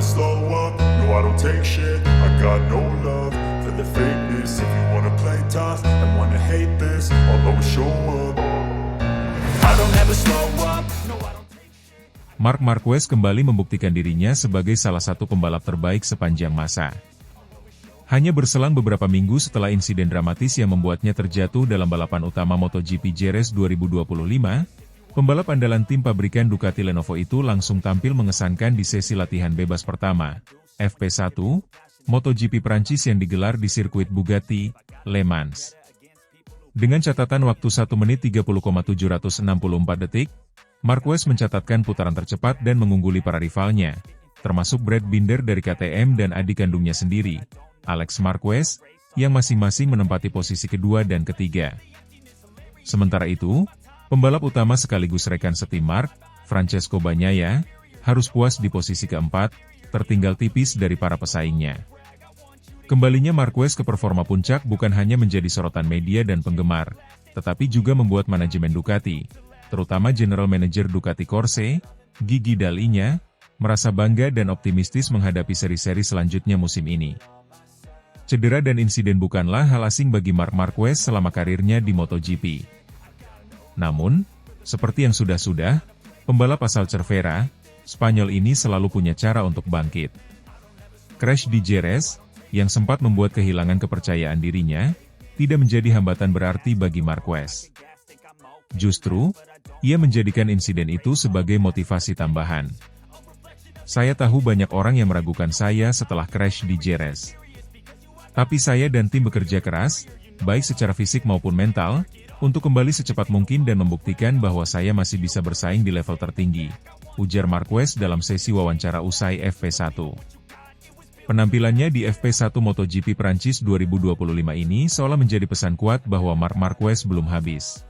slow up, no I don't take shit. I got no love for the fakeness. If you wanna play tough and wanna hate this, I'll always show up. I don't ever slow up, no I don't take shit. Marc Marquez kembali membuktikan dirinya sebagai salah satu pembalap terbaik sepanjang masa. Hanya berselang beberapa minggu setelah insiden dramatis yang membuatnya terjatuh dalam balapan utama MotoGP Jerez 2025, pembalap andalan tim pabrikan Ducati Lenovo itu langsung tampil mengesankan di sesi latihan bebas pertama, FP1, MotoGP Prancis yang digelar di sirkuit Bugatti, Le Mans. Dengan catatan waktu 1 menit 30,764 detik, Marquez mencatatkan putaran tercepat dan mengungguli para rivalnya, termasuk Brad Binder dari KTM dan adik kandungnya sendiri, Alex Marquez, yang masing-masing menempati posisi kedua dan ketiga. Sementara itu, pembalap utama sekaligus rekan setim Marc, Francesco Bagnaia, harus puas di posisi keempat, tertinggal tipis dari para pesaingnya. Kembalinya Marquez ke performa puncak bukan hanya menjadi sorotan media dan penggemar, tetapi juga membuat manajemen Ducati, terutama General Manager Ducati Corse, Gigi Dall'Igna, merasa bangga dan optimistis menghadapi seri-seri selanjutnya musim ini. Cedera dan insiden bukanlah hal asing bagi Marc Marquez selama karirnya di MotoGP. Namun, seperti yang sudah-sudah, pembalap asal Cervera, Spanyol ini selalu punya cara untuk bangkit. Crash di Jerez, yang sempat membuat kehilangan kepercayaan dirinya, tidak menjadi hambatan berarti bagi Marquez. Justru, ia menjadikan insiden itu sebagai motivasi tambahan. Saya tahu banyak orang yang meragukan saya setelah crash di Jerez. Tapi saya dan tim bekerja keras, baik secara fisik maupun mental, untuk kembali secepat mungkin dan membuktikan bahwa saya masih bisa bersaing di level tertinggi, ujar Marquez dalam sesi wawancara usai FP1. Penampilannya di FP1 MotoGP Prancis 2025 ini seolah menjadi pesan kuat bahwa Marc Marquez belum habis.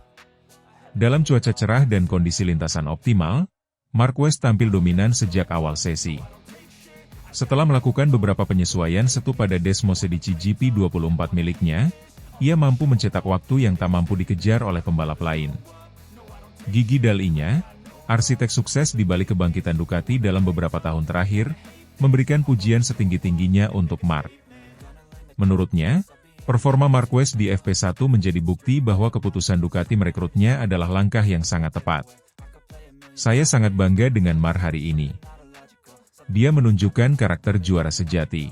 Dalam cuaca cerah dan kondisi lintasan optimal, Marquez tampil dominan sejak awal sesi. Setelah melakukan beberapa penyesuaian setu pada Desmosedici GP24 miliknya, ia mampu mencetak waktu yang tak mampu dikejar oleh pembalap lain. Gigi Dall'Igna, arsitek sukses di balik kebangkitan Ducati dalam beberapa tahun terakhir, memberikan pujian setinggi-tingginya untuk Marc. Menurutnya, performa Marquez di FP1 menjadi bukti bahwa keputusan Ducati merekrutnya adalah langkah yang sangat tepat. Saya sangat bangga dengan Marc hari ini. Dia menunjukkan karakter juara sejati.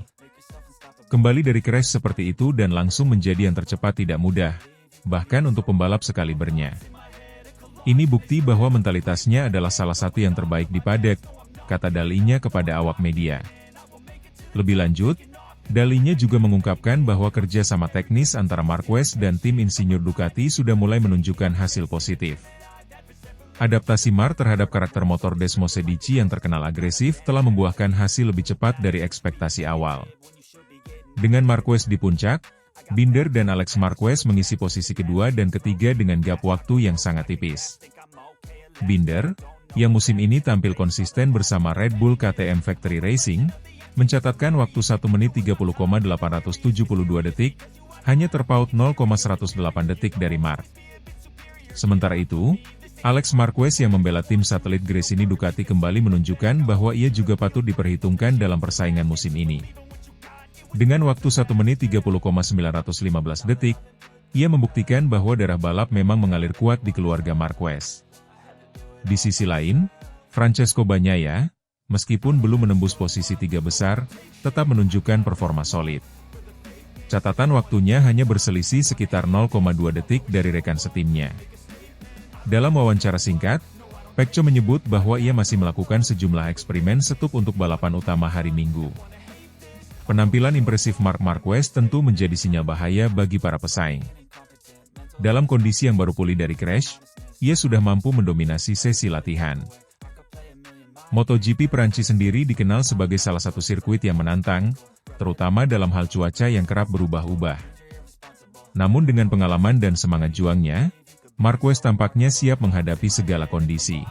Kembali dari crash seperti itu dan langsung menjadi yang tercepat tidak mudah, bahkan untuk pembalap sekalibernya. Ini bukti bahwa mentalitasnya adalah salah satu yang terbaik di paddock, kata Dall'Igna kepada awak media. Lebih lanjut, Dall'Igna juga mengungkapkan bahwa kerja sama teknis antara Marquez dan tim insinyur Ducati sudah mulai menunjukkan hasil positif. Adaptasi Marc terhadap karakter motor Desmosedici yang terkenal agresif telah membuahkan hasil lebih cepat dari ekspektasi awal. Dengan Marquez di puncak, Binder dan Alex Marquez mengisi posisi kedua dan ketiga dengan gap waktu yang sangat tipis. Binder, yang musim ini tampil konsisten bersama Red Bull KTM Factory Racing, mencatatkan waktu 1 menit 30,872 detik, hanya terpaut 0,108 detik dari Marc. Sementara itu, Alex Marquez yang membela tim satelit Gresini Ducati kembali menunjukkan bahwa ia juga patut diperhitungkan dalam persaingan musim ini. Dengan waktu 1 menit 30,915 detik, ia membuktikan bahwa darah balap memang mengalir kuat di keluarga Marquez. Di sisi lain, Francesco Bagnaia, meskipun belum menembus posisi 3 besar, tetap menunjukkan performa solid. Catatan waktunya hanya berselisih sekitar 0,2 detik dari rekan setimnya. Dalam wawancara singkat, Pecco menyebut bahwa ia masih melakukan sejumlah eksperimen setup untuk balapan utama hari Minggu. Penampilan impresif Marc Marquez tentu menjadi sinyal bahaya bagi para pesaing. Dalam kondisi yang baru pulih dari crash, ia sudah mampu mendominasi sesi latihan. MotoGP Prancis sendiri dikenal sebagai salah satu sirkuit yang menantang, terutama dalam hal cuaca yang kerap berubah-ubah. Namun dengan pengalaman dan semangat juangnya, Marquez tampaknya siap menghadapi segala kondisi.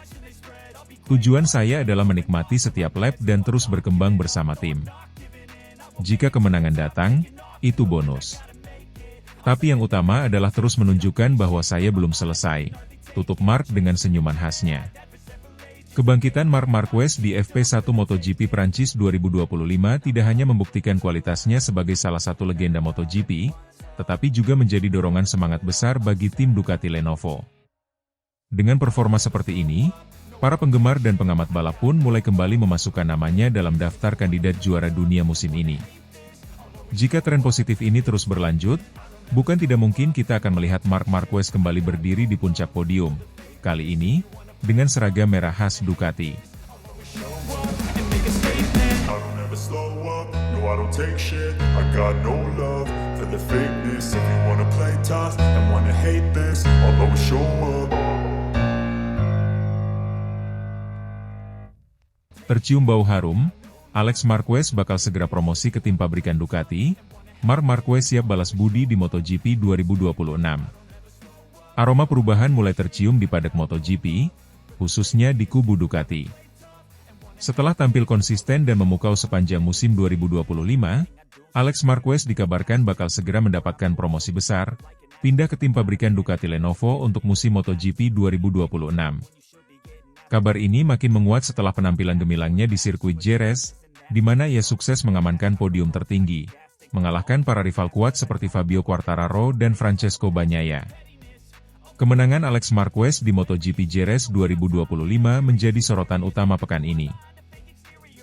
Tujuan saya adalah menikmati setiap lap dan terus berkembang bersama tim. Jika kemenangan datang, itu bonus. Tapi yang utama adalah terus menunjukkan bahwa saya belum selesai, tutup Marc dengan senyuman khasnya. Kebangkitan Marc Marquez di FP1 MotoGP Prancis 2025 tidak hanya membuktikan kualitasnya sebagai salah satu legenda MotoGP, tetapi juga menjadi dorongan semangat besar bagi tim Ducati Lenovo. Dengan performa seperti ini, para penggemar dan pengamat balap pun mulai kembali memasukkan namanya dalam daftar kandidat juara dunia musim ini. Jika tren positif ini terus berlanjut, bukan tidak mungkin kita akan melihat Marc Marquez kembali berdiri di puncak podium, kali ini dengan seragam merah khas Ducati. Tercium bau harum, Alex Marquez bakal segera promosi ke tim pabrikan Ducati. Marc Marquez siap balas budi di MotoGP 2026. Aroma perubahan mulai tercium di paddock MotoGP, khususnya di kubu Ducati. Setelah tampil konsisten dan memukau sepanjang musim 2025, Alex Marquez dikabarkan bakal segera mendapatkan promosi besar, pindah ke tim pabrikan Ducati Lenovo untuk musim MotoGP 2026. Kabar ini makin menguat setelah penampilan gemilangnya di sirkuit Jerez, di mana ia sukses mengamankan podium tertinggi, mengalahkan para rival kuat seperti Fabio Quartararo dan Francesco Bagnaia. Kemenangan Alex Marquez di MotoGP Jerez 2025 menjadi sorotan utama pekan ini.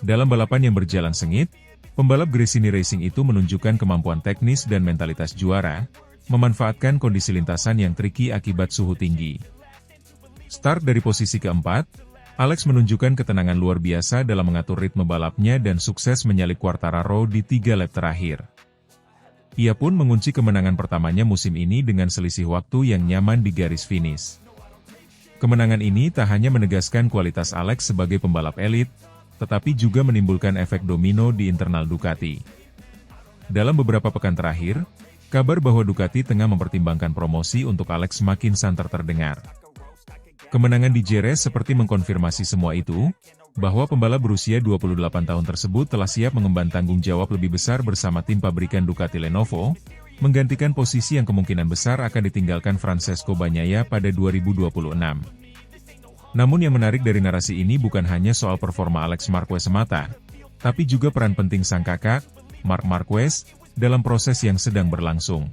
Dalam balapan yang berjalan sengit, pembalap Gresini Racing itu menunjukkan kemampuan teknis dan mentalitas juara, memanfaatkan kondisi lintasan yang triki akibat suhu tinggi. Start dari posisi keempat, Alex menunjukkan ketenangan luar biasa dalam mengatur ritme balapnya dan sukses menyalip Quartararo di 3 lap terakhir. Ia pun mengunci kemenangan pertamanya musim ini dengan selisih waktu yang nyaman di garis finish. Kemenangan ini tak hanya menegaskan kualitas Alex sebagai pembalap elit, tetapi juga menimbulkan efek domino di internal Ducati. Dalam beberapa pekan terakhir, kabar bahwa Ducati tengah mempertimbangkan promosi untuk Alex makin santer terdengar. Kemenangan di Jerez seperti mengkonfirmasi semua itu, bahwa pembalap berusia 28 tahun tersebut telah siap mengemban tanggung jawab lebih besar bersama tim pabrikan Ducati Lenovo, menggantikan posisi yang kemungkinan besar akan ditinggalkan Francesco Bagnaia pada 2026. Namun yang menarik dari narasi ini bukan hanya soal performa Alex Marquez semata, tapi juga peran penting sang kakak, Marc Marquez, dalam proses yang sedang berlangsung.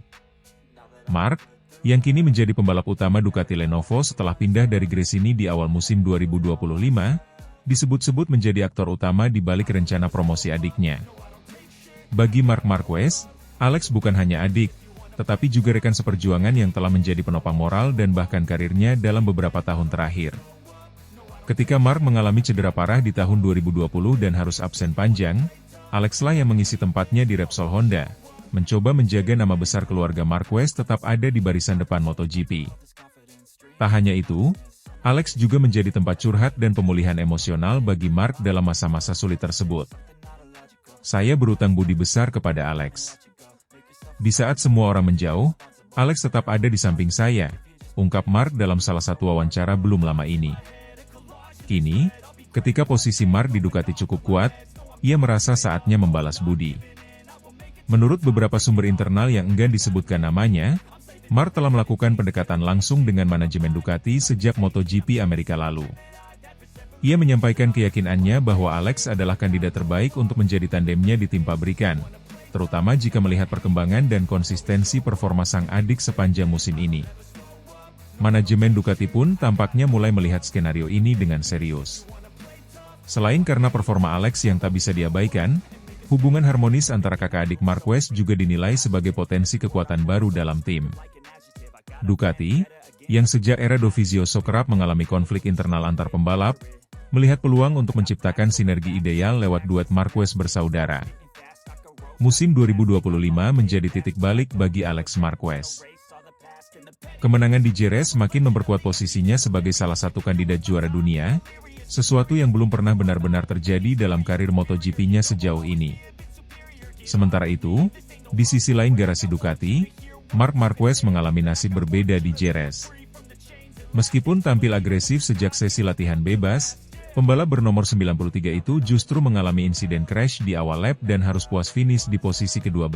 Marc, yang kini menjadi pembalap utama Ducati Lenovo setelah pindah dari Gresini di awal musim 2025, disebut-sebut menjadi aktor utama di balik rencana promosi adiknya. Bagi Marc Marquez, Alex bukan hanya adik, tetapi juga rekan seperjuangan yang telah menjadi penopang moral dan bahkan karirnya dalam beberapa tahun terakhir. Ketika Marc mengalami cedera parah di tahun 2020 dan harus absen panjang, Alex lah yang mengisi tempatnya di Repsol Honda, mencoba menjaga nama besar keluarga Marquez tetap ada di barisan depan MotoGP. Tak hanya itu, Alex juga menjadi tempat curhat dan pemulihan emosional bagi Marc dalam masa-masa sulit tersebut. Saya berutang budi besar kepada Alex. Di saat semua orang menjauh, Alex tetap ada di samping saya, ungkap Marc dalam salah satu wawancara belum lama ini. Kini, ketika posisi Marc di Ducati cukup kuat, ia merasa saatnya membalas budi. Menurut beberapa sumber internal yang enggan disebutkan namanya, Marc telah melakukan pendekatan langsung dengan manajemen Ducati sejak MotoGP Amerika lalu. Ia menyampaikan keyakinannya bahwa Alex adalah kandidat terbaik untuk menjadi tandemnya di tim pabrikan, terutama jika melihat perkembangan dan konsistensi performa sang adik sepanjang musim ini. Manajemen Ducati pun tampaknya mulai melihat skenario ini dengan serius. Selain karena performa Alex yang tak bisa diabaikan, hubungan harmonis antara kakak adik Marquez juga dinilai sebagai potensi kekuatan baru dalam tim. Ducati, yang sejak era Dovizioso kerap mengalami konflik internal antar pembalap, melihat peluang untuk menciptakan sinergi ideal lewat duet Marquez bersaudara. Musim 2025 menjadi titik balik bagi Alex Marquez. Kemenangan di Jerez makin memperkuat posisinya sebagai salah satu kandidat juara dunia, sesuatu yang belum pernah benar-benar terjadi dalam karir MotoGP-nya sejauh ini. Sementara itu, di sisi lain garasi Ducati, Marc Marquez mengalami nasib berbeda di Jerez. Meskipun tampil agresif sejak sesi latihan bebas, pembalap bernomor 93 itu justru mengalami insiden crash di awal lap dan harus puas finish di posisi ke-12.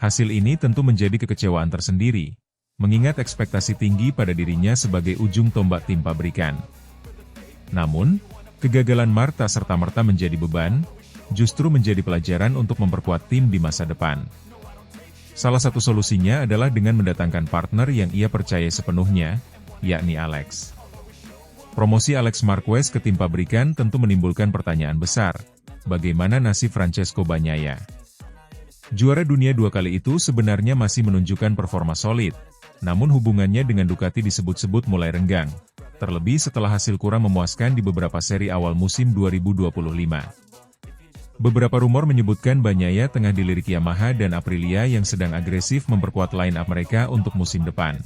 Hasil ini tentu menjadi kekecewaan tersendiri, mengingat ekspektasi tinggi pada dirinya sebagai ujung tombak tim pabrikan. Namun, kegagalan Mark tak serta-merta menjadi beban, justru menjadi pelajaran untuk memperkuat tim di masa depan. Salah satu solusinya adalah dengan mendatangkan partner yang ia percaya sepenuhnya, yakni Alex. Promosi Alex Marquez ke tim pabrikan tentu menimbulkan pertanyaan besar, bagaimana nasib Francesco Bagnaia? Juara dunia 2 kali itu sebenarnya masih menunjukkan performa solid, namun hubungannya dengan Ducati disebut-sebut mulai renggang, terlebih setelah hasil kurang memuaskan di beberapa seri awal musim 2025. Beberapa rumor menyebutkan Bagnaia tengah dilirik Yamaha dan Aprilia yang sedang agresif memperkuat line-up mereka untuk musim depan.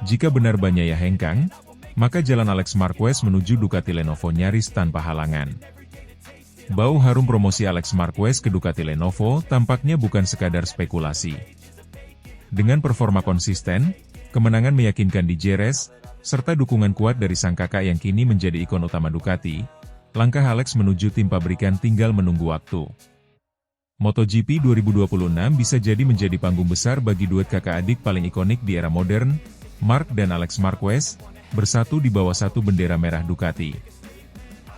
Jika benar Bagnaia hengkang, maka jalan Alex Marquez menuju Ducati Lenovo nyaris tanpa halangan. Bau harum promosi Alex Marquez ke Ducati Lenovo tampaknya bukan sekadar spekulasi. Dengan performa konsisten, kemenangan meyakinkan di Jerez, serta dukungan kuat dari sang kakak yang kini menjadi ikon utama Ducati, langkah Alex menuju tim pabrikan tinggal menunggu waktu. MotoGP 2026 bisa jadi menjadi panggung besar bagi duet kakak adik paling ikonik di era modern, Mark dan Alex Marquez, bersatu di bawah satu bendera merah Ducati.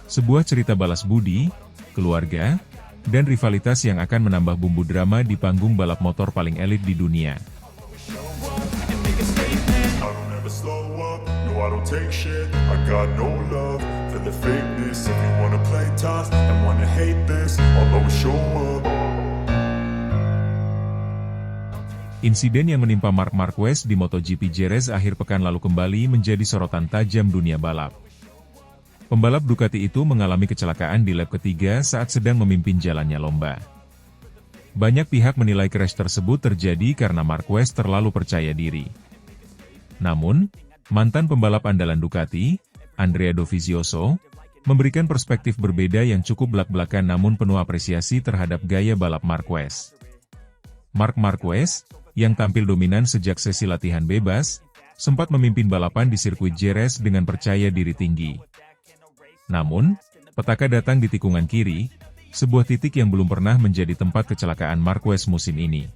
Sebuah cerita balas budi, keluarga, dan rivalitas yang akan menambah bumbu drama di panggung balap motor paling elit di dunia. I don't take shit, I got no love for the fakeness. If you wanna play tough and wanna hate this, I'll always show up. Insiden yang menimpa Marc Marquez di MotoGP Jerez akhir pekan lalu kembali menjadi sorotan tajam dunia balap. Pembalap Ducati itu mengalami kecelakaan di lap ketiga saat sedang memimpin jalannya lomba. Banyak pihak menilai crash tersebut terjadi karena Marquez terlalu percaya diri. Namun, mantan pembalap andalan Ducati, Andrea Dovizioso, memberikan perspektif berbeda yang cukup belak-belakan namun penuh apresiasi terhadap gaya balap Marquez. Marc Marquez, yang tampil dominan sejak sesi latihan bebas, sempat memimpin balapan di sirkuit Jerez dengan percaya diri tinggi. Namun, petaka datang di tikungan kiri, sebuah titik yang belum pernah menjadi tempat kecelakaan Marquez musim ini.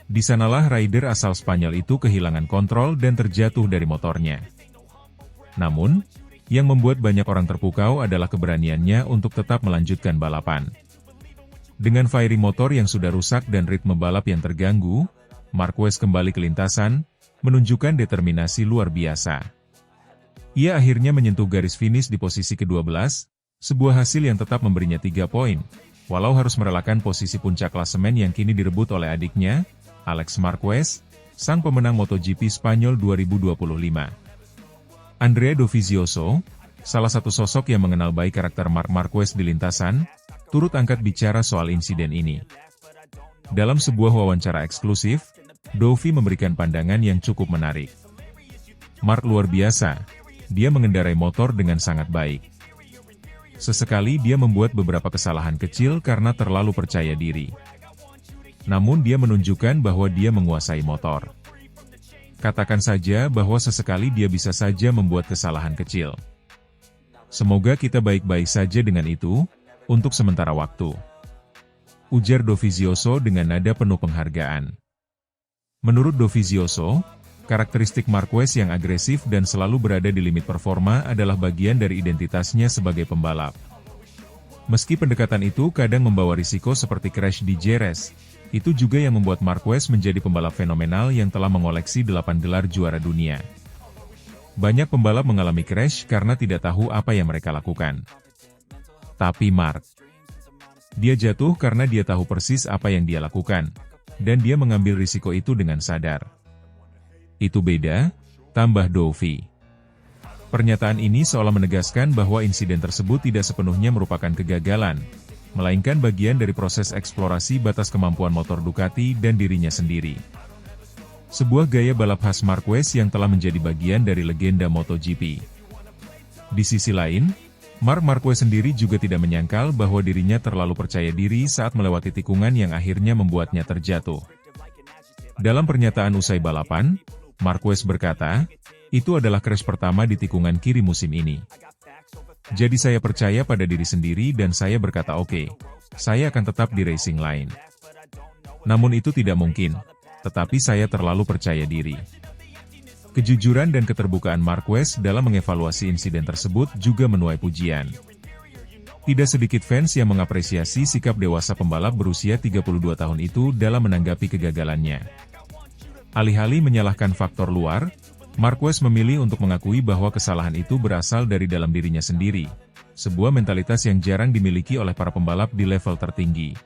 Di sanalah rider asal Spanyol itu kehilangan kontrol dan terjatuh dari motornya. Namun, yang membuat banyak orang terpukau adalah keberaniannya untuk tetap melanjutkan balapan. Dengan fairing motor yang sudah rusak dan ritme balap yang terganggu, Marquez kembali ke lintasan, menunjukkan determinasi luar biasa. Ia akhirnya menyentuh garis finish di posisi ke-12, sebuah hasil yang tetap memberinya 3 poin, walau harus merelakan posisi puncak klasemen yang kini direbut oleh adiknya, Alex Marquez, sang pemenang MotoGP Spanyol 2025. Andrea Dovizioso, salah satu sosok yang mengenal baik karakter Marc Marquez di lintasan, turut angkat bicara soal insiden ini. Dalam sebuah wawancara eksklusif, Dovi memberikan pandangan yang cukup menarik. Marc luar biasa, dia mengendarai motor dengan sangat baik. Sesekali dia membuat beberapa kesalahan kecil karena terlalu percaya diri. Namun dia menunjukkan bahwa dia menguasai motor. Katakan saja bahwa sesekali dia bisa saja membuat kesalahan kecil. Semoga kita baik-baik saja dengan itu, untuk sementara waktu. Ujar Dovizioso dengan nada penuh penghargaan. Menurut Dovizioso, karakteristik Marquez yang agresif dan selalu berada di limit performa adalah bagian dari identitasnya sebagai pembalap. Meski pendekatan itu kadang membawa risiko seperti crash di Jerez, itu juga yang membuat Marquez menjadi pembalap fenomenal yang telah mengoleksi 8 gelar juara dunia. Banyak pembalap mengalami crash karena tidak tahu apa yang mereka lakukan. Tapi Marc, dia jatuh karena dia tahu persis apa yang dia lakukan, dan dia mengambil risiko itu dengan sadar. Itu beda, tambah Dovi. Pernyataan ini seolah menegaskan bahwa insiden tersebut tidak sepenuhnya merupakan kegagalan, melainkan bagian dari proses eksplorasi batas kemampuan motor Ducati dan dirinya sendiri. Sebuah gaya balap khas Marquez yang telah menjadi bagian dari legenda MotoGP. Di sisi lain, Marc Marquez sendiri juga tidak menyangkal bahwa dirinya terlalu percaya diri saat melewati tikungan yang akhirnya membuatnya terjatuh. Dalam pernyataan usai balapan, Marquez berkata, "Itu adalah crash pertama di tikungan kiri musim ini. Jadi saya percaya pada diri sendiri dan saya berkata oke, saya akan tetap di racing line. Namun itu tidak mungkin, tetapi saya terlalu percaya diri." Kejujuran dan keterbukaan Marquez dalam mengevaluasi insiden tersebut juga menuai pujian. Tidak sedikit fans yang mengapresiasi sikap dewasa pembalap berusia 32 tahun itu dalam menanggapi kegagalannya. Alih-alih menyalahkan faktor luar, Marquez memilih untuk mengakui bahwa kesalahan itu berasal dari dalam dirinya sendiri, sebuah mentalitas yang jarang dimiliki oleh para pembalap di level tertinggi.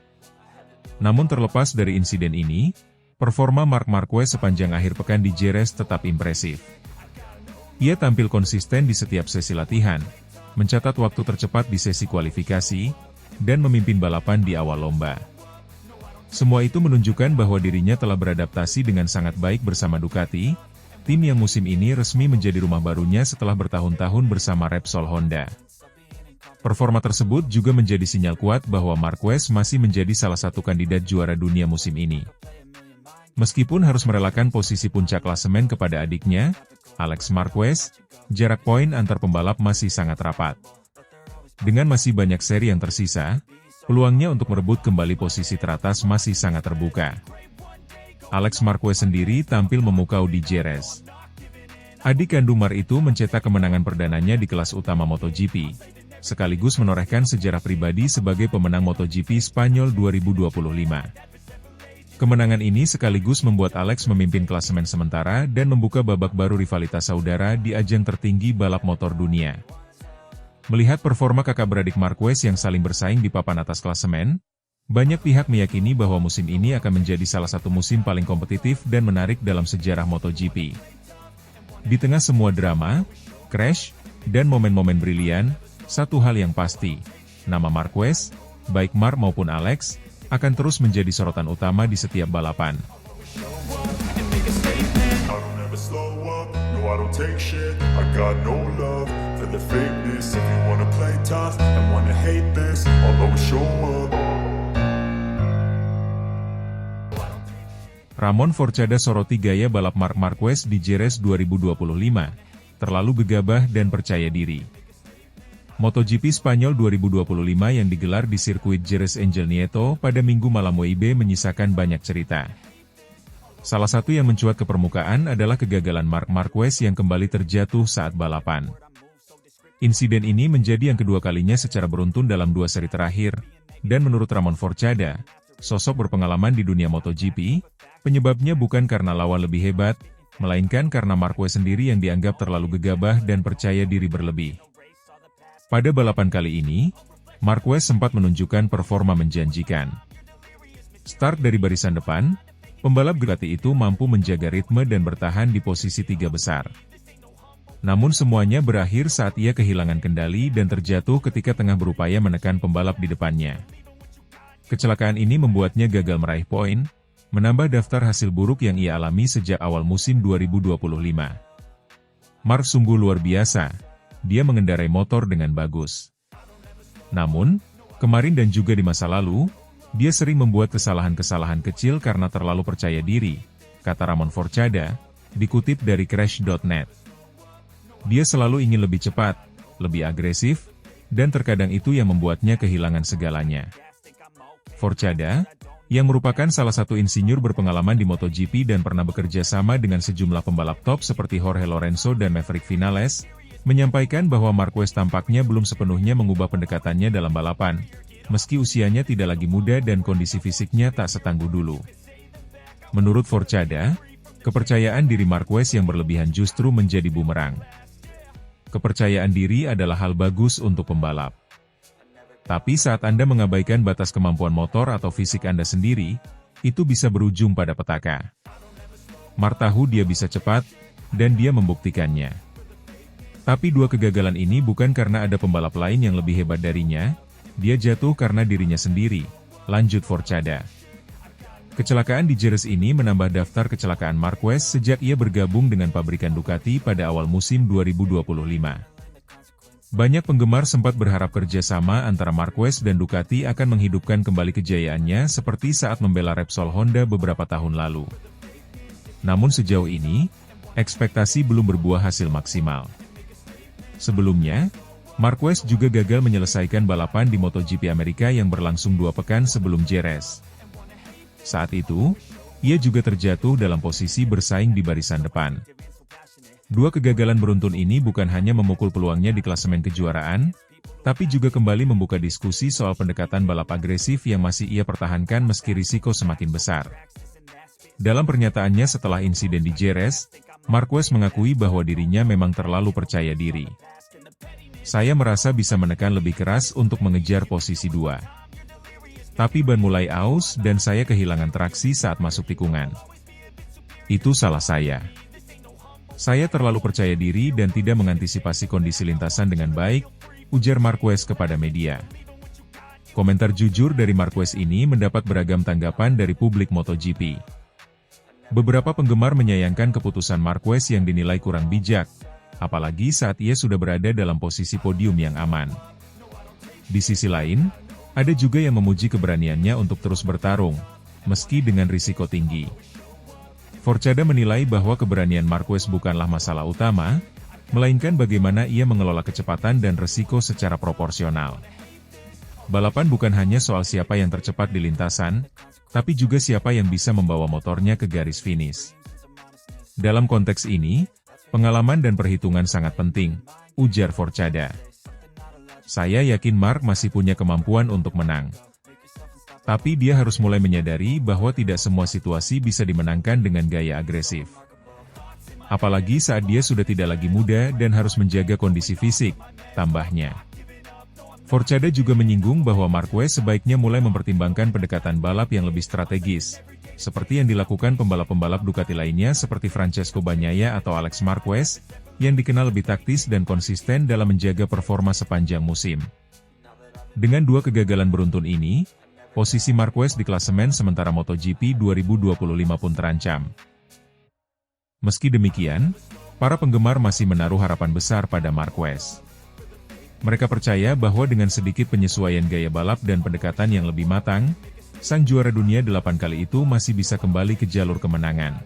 Namun terlepas dari insiden ini, performa Marc Marquez sepanjang akhir pekan di Jerez tetap impresif. Ia tampil konsisten di setiap sesi latihan, mencatat waktu tercepat di sesi kualifikasi, dan memimpin balapan di awal lomba. Semua itu menunjukkan bahwa dirinya telah beradaptasi dengan sangat baik bersama Ducati, tim yang musim ini resmi menjadi rumah barunya setelah bertahun-tahun bersama Repsol Honda. Performa tersebut juga menjadi sinyal kuat bahwa Marquez masih menjadi salah satu kandidat juara dunia musim ini. Meskipun harus merelakan posisi puncak klasemen kepada adiknya, Alex Marquez, jarak poin antar pembalap masih sangat rapat. Dengan masih banyak seri yang tersisa, peluangnya untuk merebut kembali posisi teratas masih sangat terbuka. Alex Marquez sendiri tampil memukau di Jerez. Adik kandung Mar itu mencetak kemenangan perdananya di kelas utama MotoGP, sekaligus menorehkan sejarah pribadi sebagai pemenang MotoGP Spanyol 2025. Kemenangan ini sekaligus membuat Alex memimpin klasemen sementara dan membuka babak baru rivalitas saudara di ajang tertinggi balap motor dunia. Melihat performa kakak beradik Marquez yang saling bersaing di papan atas klasemen, banyak pihak meyakini bahwa musim ini akan menjadi salah satu musim paling kompetitif dan menarik dalam sejarah MotoGP. Di tengah semua drama, crash, dan momen-momen brilian, satu hal yang pasti, nama Marquez, baik Marc maupun Alex, akan terus menjadi sorotan utama di setiap balapan. Ramon Forcada soroti gaya balap Marc Marquez di Jerez 2025, terlalu gegabah dan percaya diri. MotoGP Spanyol 2025 yang digelar di sirkuit Jerez Angel Nieto pada Minggu malam WIB menyisakan banyak cerita. Salah satu yang mencuat ke permukaan adalah kegagalan Marc Marquez yang kembali terjatuh saat balapan. Insiden ini menjadi yang kedua kalinya secara beruntun dalam 2 seri terakhir, dan menurut Ramon Forcada, sosok berpengalaman di dunia MotoGP, penyebabnya bukan karena lawan lebih hebat, melainkan karena Marquez sendiri yang dianggap terlalu gegabah dan percaya diri berlebih. Pada balapan kali ini, Marquez sempat menunjukkan performa menjanjikan. Start dari barisan depan, pembalap Ducati itu mampu menjaga ritme dan bertahan di posisi 3 besar. Namun semuanya berakhir saat ia kehilangan kendali dan terjatuh ketika tengah berupaya menekan pembalap di depannya. Kecelakaan ini membuatnya gagal meraih poin, menambah daftar hasil buruk yang ia alami sejak awal musim 2025. Marc sungguh luar biasa. Dia mengendarai motor dengan bagus. Namun, kemarin dan juga di masa lalu, dia sering membuat kesalahan-kesalahan kecil karena terlalu percaya diri, kata Ramon Forcada, dikutip dari Crash.net. Dia selalu ingin lebih cepat, lebih agresif, dan terkadang itu yang membuatnya kehilangan segalanya. Forcada, yang merupakan salah satu insinyur berpengalaman di MotoGP dan pernah bekerja sama dengan sejumlah pembalap top seperti Jorge Lorenzo dan Maverick Vinales, menyampaikan bahwa Marquez tampaknya belum sepenuhnya mengubah pendekatannya dalam balapan, meski usianya tidak lagi muda dan kondisi fisiknya tak setangguh dulu. Menurut Forcada, kepercayaan diri Marquez yang berlebihan justru menjadi bumerang. Kepercayaan diri adalah hal bagus untuk pembalap. Tapi saat Anda mengabaikan batas kemampuan motor atau fisik Anda sendiri, itu bisa berujung pada petaka. Marc tahu dia bisa cepat, dan dia membuktikannya. Tapi 2 kegagalan ini bukan karena ada pembalap lain yang lebih hebat darinya, dia jatuh karena dirinya sendiri, lanjut Forcada. Kecelakaan di Jerez ini menambah daftar kecelakaan Marquez sejak ia bergabung dengan pabrikan Ducati pada awal musim 2025. Banyak penggemar sempat berharap kerjasama antara Marquez dan Ducati akan menghidupkan kembali kejayaannya seperti saat membela Repsol Honda beberapa tahun lalu. Namun sejauh ini, ekspektasi belum berbuah hasil maksimal. Sebelumnya, Marquez juga gagal menyelesaikan balapan di MotoGP Amerika yang berlangsung 2 pekan sebelum Jerez. Saat itu, ia juga terjatuh dalam posisi bersaing di barisan depan. Dua kegagalan beruntun ini bukan hanya memukul peluangnya di klasemen kejuaraan, tapi juga kembali membuka diskusi soal pendekatan balap agresif yang masih ia pertahankan meski risiko semakin besar. Dalam pernyataannya setelah insiden di Jerez, Marquez mengakui bahwa dirinya memang terlalu percaya diri. Saya merasa bisa menekan lebih keras untuk mengejar posisi 2. Tapi ban mulai aus dan saya kehilangan traksi saat masuk tikungan. Itu salah saya. Saya terlalu percaya diri dan tidak mengantisipasi kondisi lintasan dengan baik, ujar Marquez kepada media. Komentar jujur dari Marquez ini mendapat beragam tanggapan dari publik MotoGP. Beberapa penggemar menyayangkan keputusan Marquez yang dinilai kurang bijak, apalagi saat ia sudah berada dalam posisi podium yang aman. Di sisi lain, ada juga yang memuji keberaniannya untuk terus bertarung, meski dengan risiko tinggi. Forcada menilai bahwa keberanian Marquez bukanlah masalah utama, melainkan bagaimana ia mengelola kecepatan dan risiko secara proporsional. Balapan bukan hanya soal siapa yang tercepat di lintasan, tapi juga siapa yang bisa membawa motornya ke garis finish. Dalam konteks ini, pengalaman dan perhitungan sangat penting, ujar Forcada. Saya yakin Mark masih punya kemampuan untuk menang. Tapi dia harus mulai menyadari bahwa tidak semua situasi bisa dimenangkan dengan gaya agresif. Apalagi saat dia sudah tidak lagi muda dan harus menjaga kondisi fisik, tambahnya. Forcada juga menyinggung bahwa Marquez sebaiknya mulai mempertimbangkan pendekatan balap yang lebih strategis, seperti yang dilakukan pembalap-pembalap Ducati lainnya seperti Francesco Bagnaia atau Alex Marquez, yang dikenal lebih taktis dan konsisten dalam menjaga performa sepanjang musim. Dengan dua kegagalan beruntun ini, posisi Marquez di klasemen sementara MotoGP 2025 pun terancam. Meski demikian, para penggemar masih menaruh harapan besar pada Marquez. Mereka percaya bahwa dengan sedikit penyesuaian gaya balap dan pendekatan yang lebih matang, sang juara dunia 8 kali itu masih bisa kembali ke jalur kemenangan.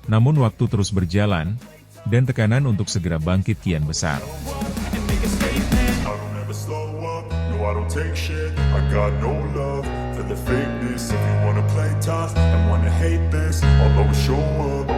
Namun waktu terus berjalan, dan tekanan untuk segera bangkit kian besar. I don't take shit, I got no love for the fakeness. If you wanna play tough and wanna hate this, I'll always show up.